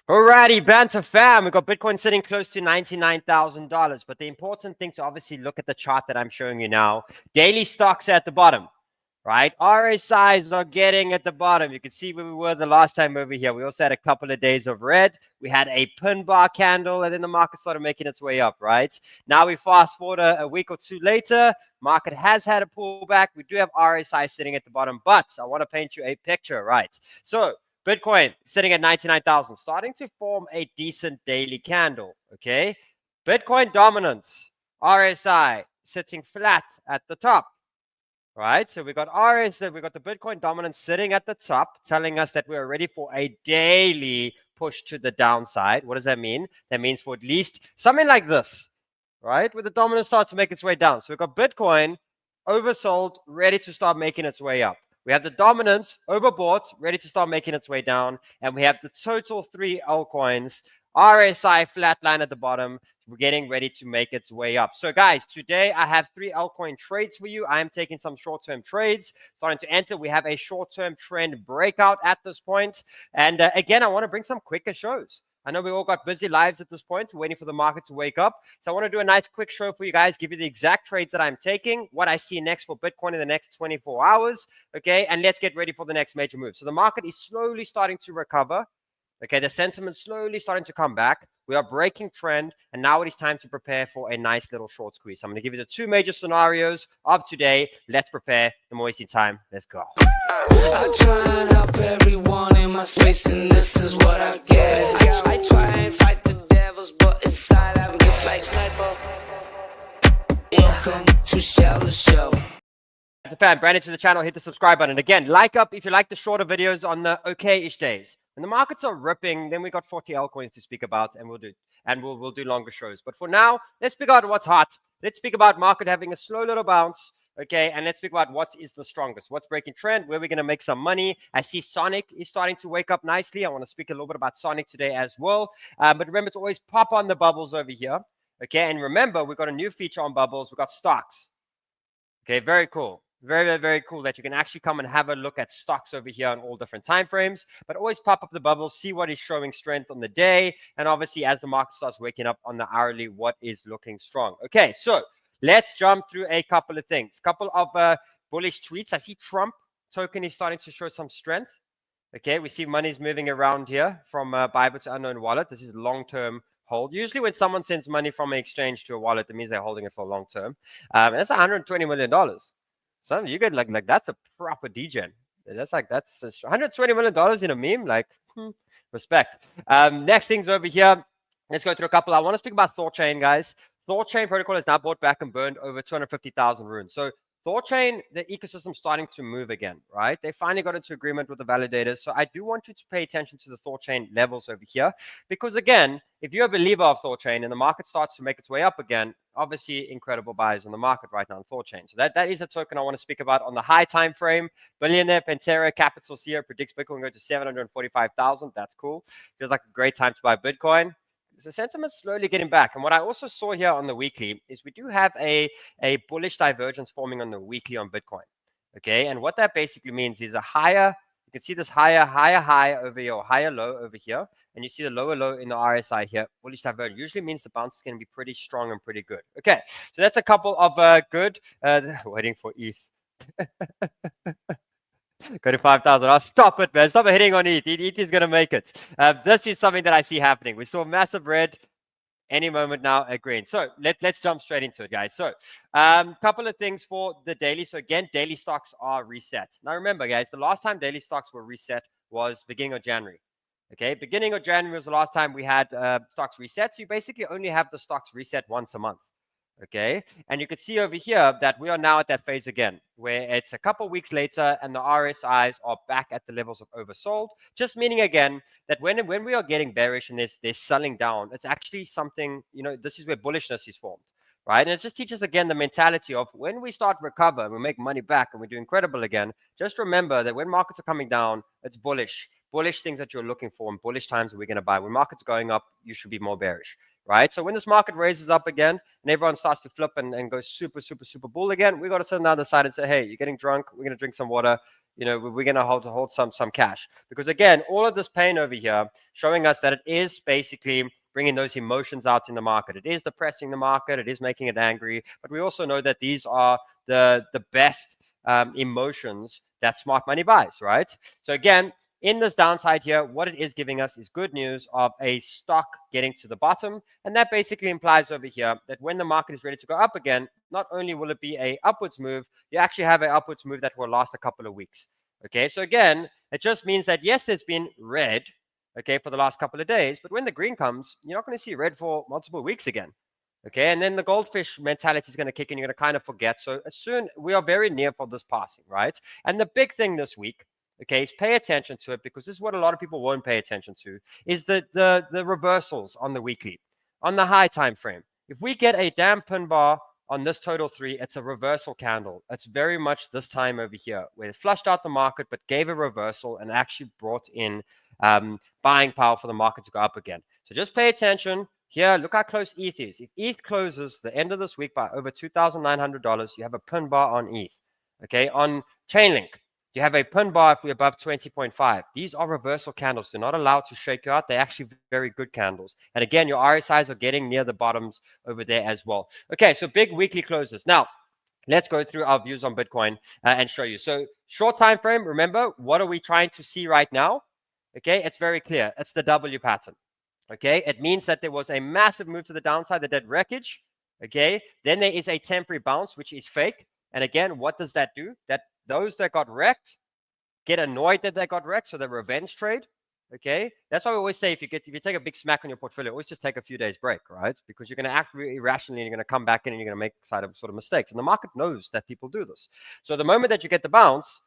Alrighty, Banter fam, we got Bitcoin sitting close to $99,000. But the important thing to obviously look at the chart that I'm showing you now. Daily stocks at the bottom, right? RSIs are getting at the bottom. You can see where we were the last time over here. We also had a couple of days of red. We had a pin bar candle, and then the market started making its way up, right? Now we fast forward a week or two later. Market has had a pullback. We do have RSI sitting at the bottom, but I want to paint you a picture, right? So Bitcoin sitting at 99,000, starting to form a decent daily candle, okay? Bitcoin dominance, RSI sitting flat at the top, right? So we got RSI, we got the Bitcoin dominance sitting at the top, telling us that we're ready for a daily push to the downside. What does that mean? That means for at least something like this, right? Where the dominance starts to make its way down. So we've got Bitcoin oversold, ready to start making its way up. We have the dominance overbought, ready to start making its way down. And we have the total 3 altcoins, RSI flatline at the bottom. We're getting ready to make its way up. So guys, today I have 3 altcoin trades for you. I am taking some short-term trades. Starting to enter, we have a short-term trend breakout at this point. And again, I want to bring some quicker shows. I know we all got busy lives at this point, waiting for the market to wake up. So I want to do a nice quick show for you guys, give you the exact trades that I'm taking, what I see next for Bitcoin in the next 24 hours, okay? And let's get ready for the next major move. So the market is slowly starting to recover, okay? The sentiment slowly starting to come back. We are breaking trend, and now it is time to prepare for a nice little short squeeze. So I'm going to give you the 2 major scenarios of today. Let's prepare. No more wasting time. Let's go. I try and help everyone in my space, and this is what I get. I try and fight the devils, but inside I'm just like sniper. Welcome to Sheldon Show. As a fan, brand new to the channel, hit the subscribe button. Again, like up if you like the shorter videos on the okay-ish days. When the markets are ripping, then we got 40 altcoins to speak about, and we'll do longer shows. But for now, let's speak about what's hot. Let's speak about market having a slow little bounce. Okay, and let's speak about what is the strongest, what's breaking trend, where we're going to make some money. I see Sonic is starting to wake up nicely. I want to speak a little bit about Sonic today as well. But remember to always pop on the bubbles over here. Okay, and remember, we've got a new feature on bubbles. We've got stocks. Okay, very cool. Very, very cool that you can actually come and have a look at stocks over here on all different time frames. But always pop up the bubbles, see what is showing strength on the day. And obviously, as the market starts waking up on the hourly, what is looking strong. Okay, so let's jump through a couple of things. Couple of bullish tweets. I see Trump token is starting to show some strength. Okay, we see money's moving around here from Bybit to unknown wallet. This is long-term hold. Usually when someone sends money from an exchange to a wallet, it means they're holding it for long term. That's $120 million. So you get like that's a proper degen. That's $120 million in a meme. Like respect. Next things over here. Let's go through a couple. I want to speak about THORChain, guys. THORChain protocol has now bought back and burned over 250,000 runes. So THORChain, the ecosystem starting to move again, right? They finally got into agreement with the validators. So I do want you to pay attention to the THORChain levels over here. Because again, if you're a believer of THORChain and the market starts to make its way up again, obviously incredible buys on the market right now on THORChain. So that is a token I want to speak about on the high time frame. Billionaire Pantera Capital here predicts Bitcoin going to 745,000. That's cool. Feels like a great time to buy Bitcoin. So sentiment's slowly getting back. And what I also saw here on the weekly is we do have a bullish divergence forming on the weekly on Bitcoin. Okay, and what that basically means is a higher, you can see this higher high over here, or higher low over here, and you see the lower low in the RSI here. Bullish divergence usually means the bounce is going to be pretty strong and pretty good. Okay, so that's a couple of good, waiting for ETH. Go to 5,000. Oh, stop it, man. Stop hitting on ETH. ETH is going to make it. This is something that I see happening. We saw massive red. Any moment now a green. So let's jump straight into it, guys. So couple of things for the daily. So again, daily stocks are reset. Now remember, guys, the last time daily stocks were reset was beginning of January. Okay, beginning of January was the last time we had stocks reset. So you basically only have the stocks reset once a month. Okay, and you can see over here that we are now at that phase again, where it's a couple weeks later and the RSIs are back at the levels of oversold, just meaning again that when we are getting bearish and there's selling down, it's actually something, this is where bullishness is formed, right? And it just teaches again the mentality of when we start recover, we make money back and we do incredible again, just remember that when markets are coming down, it's bullish things that you're looking for, and bullish times that we're going to buy. When markets are going up, you should be more bearish. Right? So when this market raises up again and everyone starts to flip and go super bull again, we got to sit on the other side and say, hey, you're getting drunk. We're going to drink some water. we're going to hold some cash, because again, all of this pain over here showing us that it is basically bringing those emotions out in the market. It is depressing the market. It is making it angry. But we also know that these are the best emotions that smart money buys, right? So again, in this downside here, what it is giving us is good news of a stock getting to the bottom. And that basically implies over here that when the market is ready to go up again, not only will it be a upwards move, you actually have an upwards move that will last a couple of weeks. Okay, so again, it just means that yes, there's been red, okay, for the last couple of days, but when the green comes, you're not going to see red for multiple weeks again. Okay, and then the goldfish mentality is going to kick in. You're going to kind of forget. So as soon, we are very near for this passing, right? And the big thing this week, okay, is pay attention to it, because this is what a lot of people won't pay attention to, is the reversals on the weekly, on the high time frame. If we get a damn pin bar on this total 3, it's a reversal candle. It's very much this time over here, where it flushed out the market, but gave a reversal and actually brought in buying power for the market to go up again. So just pay attention. Here, look how close ETH is. If ETH closes the end of this week by over $2,900, you have a pin bar on ETH. Okay, on Chainlink, you have a pin bar if we're above 20.5. These are reversal candles. They're not allowed to shake you out. They're actually very good candles. And again, your RSIs are getting near the bottoms over there as well. Okay, so big weekly closes. Now, let's go through our views on Bitcoin and show you. So short time frame, remember, what are we trying to see right now? Okay, it's very clear. It's the W pattern. Okay, it means that there was a massive move to the downside that did wreckage. Okay, then there is a temporary bounce, which is fake. And again, what does that do? That those that got wrecked get annoyed that they got wrecked, so the revenge trade. Okay, that's why we always say if you take a big smack on your portfolio, always just take a few days break, right? Because you're going to act really irrationally, and you're going to come back in and you're going to make sort of mistakes. And the market knows that people do this. So the moment that you get the bounce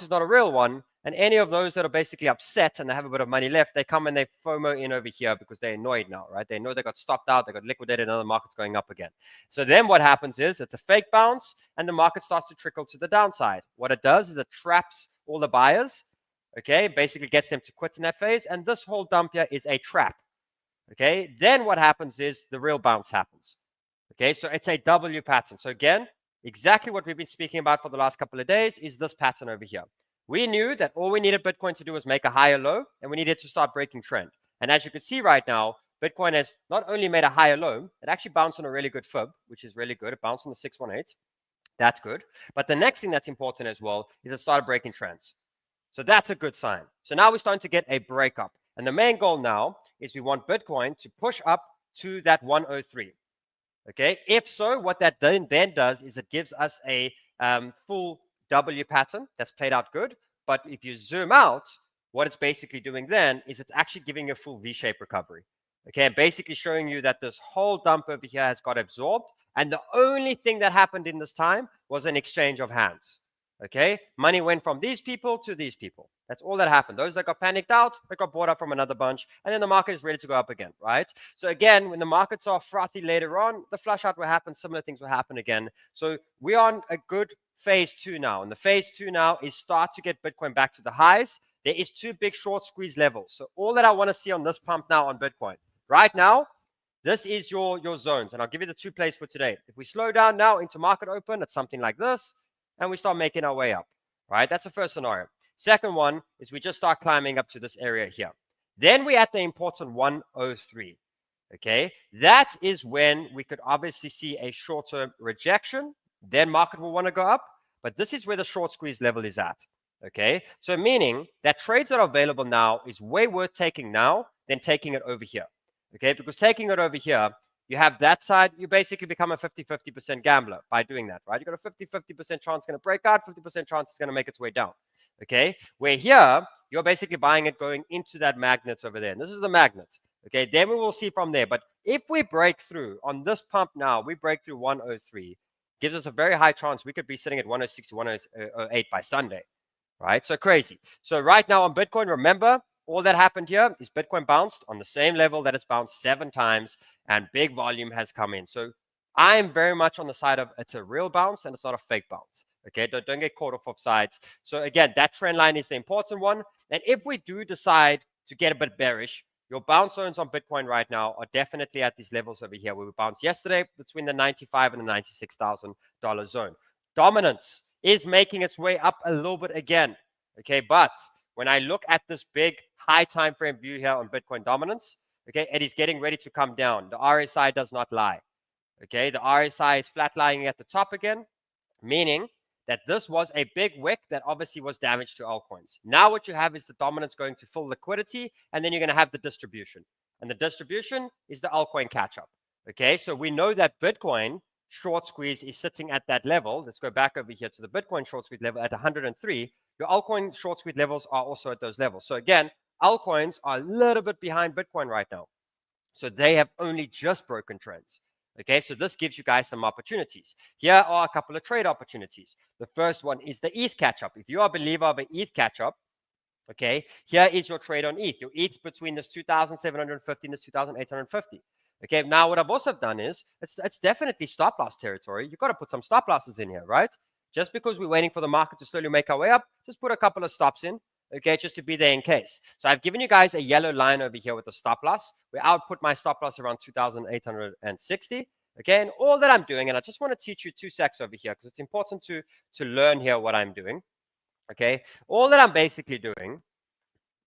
is not a real one. And any of those that are basically upset and they have a bit of money left, they come and they FOMO in over here because they're annoyed now, right? They know they got stopped out, they got liquidated, and the market's going up again. So then what happens is it's a fake bounce and the market starts to trickle to the downside. What it does is it traps all the buyers, okay? Basically gets them to quit in that phase. And this whole dump here is a trap, okay? Then what happens is the real bounce happens, okay? So it's a W pattern. So again, exactly what we've been speaking about for the last couple of days is this pattern over here. We knew that all we needed Bitcoin to do was make a higher low, and we needed to start breaking trend. And as you can see right now, Bitcoin has not only made a higher low, it actually bounced on a really good fib, which is really good. It bounced on the 618. That's good. But the next thing that's important as well is it started breaking trends. So that's a good sign. So now we're starting to get a breakup. And the main goal now is we want Bitcoin to push up to that 103. Okay. If so, what that then does is it gives us a full W pattern that's played out good. But if you zoom out, what it's basically doing then is it's actually giving a full V-shaped recovery. Okay, basically showing you that this whole dump over here has got absorbed. And the only thing that happened in this time was an exchange of hands. Okay, money went from these people to these people. That's all that happened. Those that got panicked out, they got bought up from another bunch. And then the market is ready to go up again, right? So again, when the markets are frothy later on, the flush out will happen. Similar things will happen again. So we're on a good phase 2 now. And the phase 2 now is start to get Bitcoin back to the highs. There is 2 big short squeeze levels. So all that I want to see on this pump now on Bitcoin. Right now, this is your zones. And I'll give you the 2 plays for today. If we slow down now into market open, it's something like this. And we start making our way up, right? That's the first scenario. Second one is we just start climbing up to this area here. Then we're at the important 103, okay? That is when we could obviously see a short-term rejection. Then market will want to go up. But this is where the short squeeze level is at, okay? So meaning that trades that are available now is way worth taking now than taking it over here, okay? Because taking it over here, you have that side, you basically become a 50-50% gambler by doing that, right? You got a 50-50% chance it's going to break out, 50% chance it's going to make its way down, okay? Where here, you're basically buying it going into that magnet over there. And this is the magnet, okay? Then we will see from there. But if we break through on this pump now, we break through 103, gives us a very high chance we could be sitting at 106 to 108 by Sunday, right? So crazy. So right now on Bitcoin, remember, all that happened here is Bitcoin bounced on the same level that it's bounced 7 times and big volume has come in. So I'm very much on the side of it's a real bounce and it's not a fake bounce. Okay, don't get caught off sides. So again, that trend line is the important one. And if we do decide to get a bit bearish, your bounce zones on Bitcoin right now are definitely at these levels over here where we bounced yesterday between the $95,000 and the $96,000 zone. Dominance is making its way up a little bit again. Okay, but when I look at this big high time frame view here on Bitcoin dominance, okay, it is getting ready to come down. The RSI does not lie. Okay, the RSI is flat lying at the top again, meaning that this was a big wick that obviously was damage to altcoins. Now what you have is the dominance going to full liquidity, and then you're going to have the distribution. And the distribution is the altcoin catch-up. Okay, so we know that Bitcoin short squeeze is sitting at that level. Let's go back over here to the Bitcoin short squeeze level at 103. Your altcoin short squeeze levels are also at those levels. So again, altcoins are a little bit behind Bitcoin right now. So they have only just broken trends. Okay, so this gives you guys some opportunities. Here are a couple of trade opportunities. The first one is the ETH catch-up. If you are a believer of an ETH catch-up, okay, here is your trade on ETH. Your ETH between this 2,750 and this 2,850. Okay, now what I've also done is, it's definitely stop loss territory. You've got to put some stop losses in here, right? Just because we're waiting for the market to slowly make our way up, just put a couple of stops in, okay, just to be there in case. So I've given you guys a yellow line over here with the stop loss, where I would put my stop loss around 2,860. Okay, and all that I'm doing, and I just want to teach you 2 secs over here, because it's important to learn here what I'm doing. Okay, all that I'm basically doing,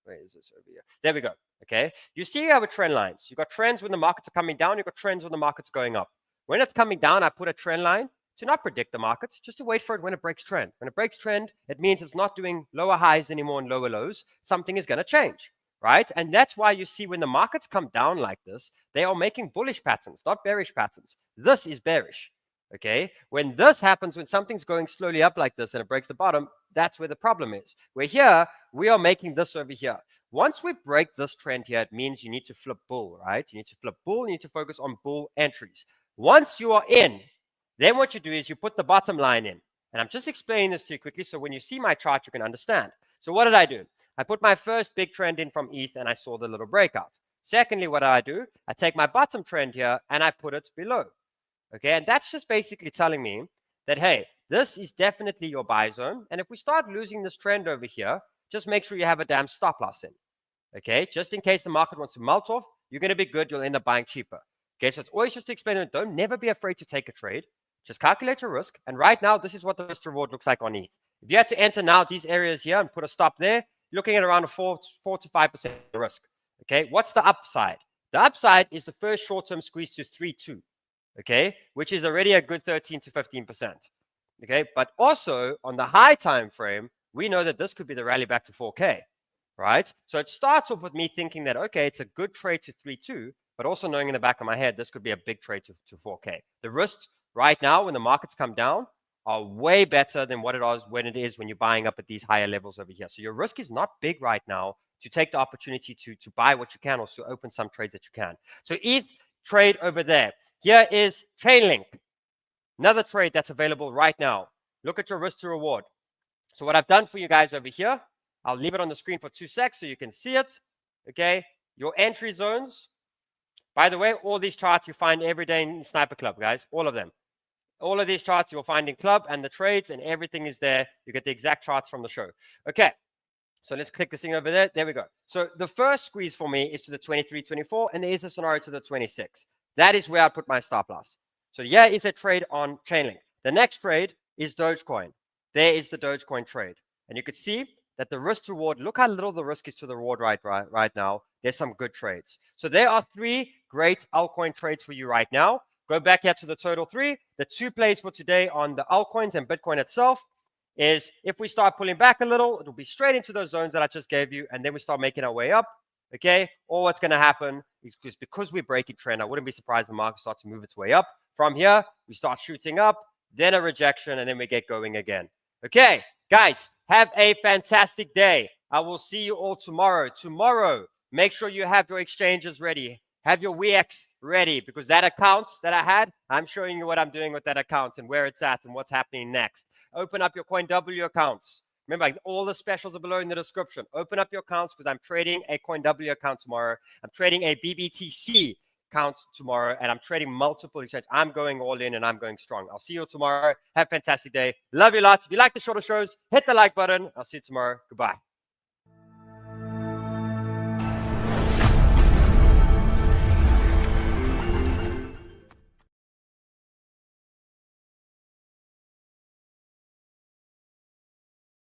where is this over here? There we go. Okay, you see you have a trend lines. You've got trends when the markets are coming down. You've got trends when the market's going up. When it's coming down, I put a trend line to not predict the market, just to wait for it when it breaks trend. When it breaks trend, it means it's not doing lower highs anymore and lower lows. Something is going to change, right? And that's why you see when the markets come down like this, they are making bullish patterns, not bearish patterns. This is bearish. Okay, when this happens, when something's going slowly up like this and it breaks the bottom, that's where the problem is. Where here, we are making this over here. Once we break this trend here, it means you need to flip bull, right? You need to flip bull, you need to focus on bull entries. Once you are in, then what you do is you put the bottom line in. And I'm just explaining this to you quickly, so when you see my chart, you can understand. So what did I do? I put my first big trend in from ETH and I saw the little breakout. Secondly, what do? I take my bottom trend here and I put it below. Okay, and that's just basically telling me that, hey, this is definitely your buy zone. And if we start losing this trend over here, just make sure you have a damn stop loss in. Okay, just in case the market wants to melt off, you're going to be good. You'll end up buying cheaper. Okay, so it's always just to explain it. Don't never be afraid to take a trade. Just calculate your risk. And right now, this is what the risk reward looks like on ETH. If you had to enter now these areas here and put a stop there, you're looking at around a 4 to 5% risk. Okay, what's the upside? The upside is the first short-term squeeze to 3.2. Okay, which is already a good 13 to 15%. Okay, but also on the high time frame, we know that this could be the rally back to 4K, right? So it starts off with me thinking that, okay, it's a good trade to 3.2, but also knowing in the back of my head, this could be a big trade to 4K. The risks right now, when the markets come down, are way better than what it was when it is when you're buying up at these higher levels over here. So your risk is not big right now to take the opportunity to buy what you can, or to open some trades that you can. So ETH trade over there. Here is Chainlink, another trade that's available right now. Look at your risk to reward. So what I've done for you guys over here, I'll leave it on the screen for 2 secs so you can see it. Okay, your entry zones. By the way, all these charts you find every day in Sniper Club, guys, all of them. All of these charts you'll find in Club, and the trades and everything is there. You get the exact charts from the show. Okay, so let's click this thing over there. There we go. So the first squeeze for me is to the 23.24, and there is a scenario to the 26. That is where I put my stop loss. So here is a trade on Chainlink. The next trade is Dogecoin. There is the Dogecoin trade. And you can see that the risk to reward, look how little the risk is to the reward right now. There's some good trades. So there are 3 great altcoin trades for you right now. Go back here to the total 3. The 2 plays for today on the altcoins and Bitcoin itself is, if we start pulling back a little, it'll be straight into those zones that I just gave you, and then we start making our way up. Okay, or what's going to happen is because we're breaking trend, I wouldn't be surprised if the market starts to move its way up. From here, we start shooting up, then a rejection, and then we get going again. Okay, guys, have a fantastic day. I will see you all tomorrow. Tomorrow, make sure you have your exchanges ready. Have your WEX ready, because that account that I had, I'm showing you what I'm doing with that account and where it's at and what's happening next. Open up your CoinW accounts. Remember, all the specials are below in the description. Open up your accounts, because I'm trading a CoinW account tomorrow. I'm trading a BBTC account tomorrow, and I'm trading multiple exchanges. I'm going all in and I'm going strong. I'll see you tomorrow. Have a fantastic day. Love you lots. If you like the shorter shows, hit the like button. I'll see you tomorrow. Goodbye.